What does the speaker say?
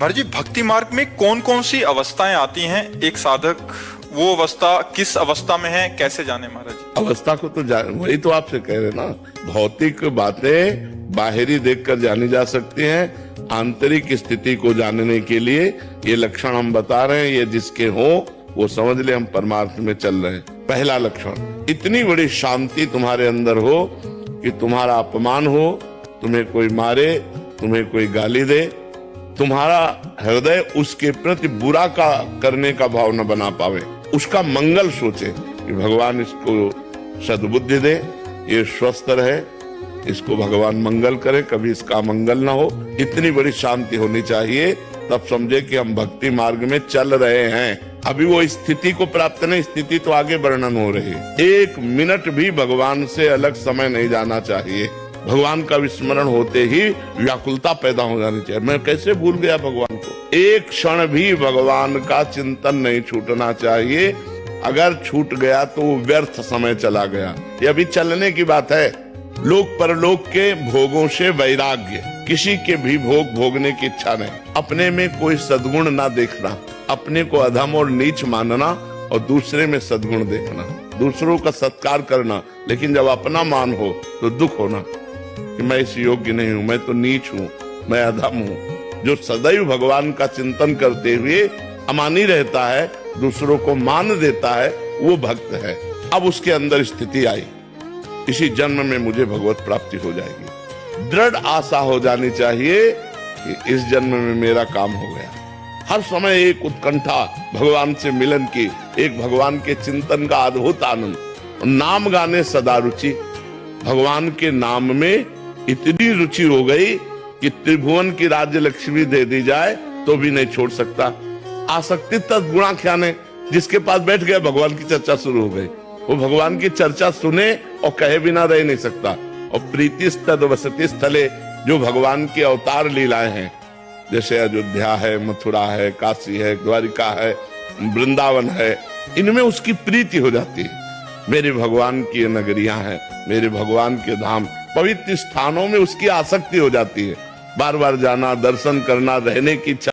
महाराज जी, भक्ति मार्ग में कौन कौन सी अवस्थाएं आती हैं? एक साधक वो अवस्था किस अवस्था में है, कैसे जाने महाराज जी? अवस्था को तो वही तो आपसे कह रहे ना, भौतिक बातें बाहरी देखकर जानी जा सकती हैं, आंतरिक स्थिति को जानने के लिए ये लक्षण हम बता रहे हैं। ये जिसके हो वो समझ ले हम परमार्थ में चल रहे हैं। पहला लक्षण, इतनी बड़ी शांति तुम्हारे अंदर हो कि तुम्हारा अपमान हो, तुम्हें कोई मारे, तुम्हें कोई गाली दे, तुम्हारा हृदय उसके प्रति बुरा का करने का भाव न बना पावे, उसका मंगल सोचे कि भगवान इसको सद्बुद्धि दे, ये स्वस्थ रहे, इसको भगवान मंगल करे, कभी इसका मंगल ना हो। इतनी बड़ी शांति होनी चाहिए, तब समझे कि हम भक्ति मार्ग में चल रहे हैं। अभी वो स्थिति को प्राप्त नहीं, स्थिति तो आगे वर्णन हो रही है। एक मिनट भी भगवान से अलग समय नहीं जाना चाहिए। भगवान का विस्मरण होते ही व्याकुलता पैदा हो जानी चाहिए। मैं कैसे भूल गया भगवान को? एक क्षण भी भगवान का चिंतन नहीं छूटना चाहिए। अगर छूट गया तो वो व्यर्थ समय चला गया। ये अभी चलने की बात है। लोक परलोक के भोगों से वैराग्य, किसी के भी भोग भोगने की इच्छा नहीं, अपने में कोई सद्गुण ना देखना, अपने को अधम और नीच मानना और दूसरे में सद्गुण देखना, दूसरों का सत्कार करना, लेकिन जब अपना मान हो तो दुख होना कि मैं इस योग्य नहीं हूं, मैं तो नीच हूं, मैं अधम हूं। जो सदैव भगवान का चिंतन करते हुए अमानी रहता है, दूसरों को मान देता है, वो भक्त है। अब उसके अंदर स्थिति आई, इसी जन्म में मुझे भगवत प्राप्ति हो जाएगी। दृढ़ आशा हो जानी चाहिए कि इस जन्म में मेरा काम हो गया। हर समय एक उत्कंठा भगवान से मिलन की, एक भगवान के चिंतन का अद्भुत आनंद। नाम गाने सदा रुचि, भगवान के नाम में इतनी रुचि हो गई कि त्रिभुवन की राज्य लक्ष्मी दे दी जाए तो भी नहीं छोड़ सकता। आसक्ति तद्गुणा ख्याने, जिसके पास बैठ गया भगवान की चर्चा शुरू हो गई, वो भगवान की चर्चा सुने और कहे बिना रह नहीं सकता। और प्रीति तद वसति स्थले, जो भगवान की अवतार लीलाएं हैं, जैसे अयोध्या है, मथुरा है, काशी है, द्वारिका है, वृंदावन है, इनमें उसकी प्रीति हो जाती है। मेरे भगवान की नगरियां हैं, मेरे भगवान के धाम, पवित्र स्थानों में उसकी आसक्ति हो जाती है। बार बार जाना, दर्शन करना, रहने की इच्छा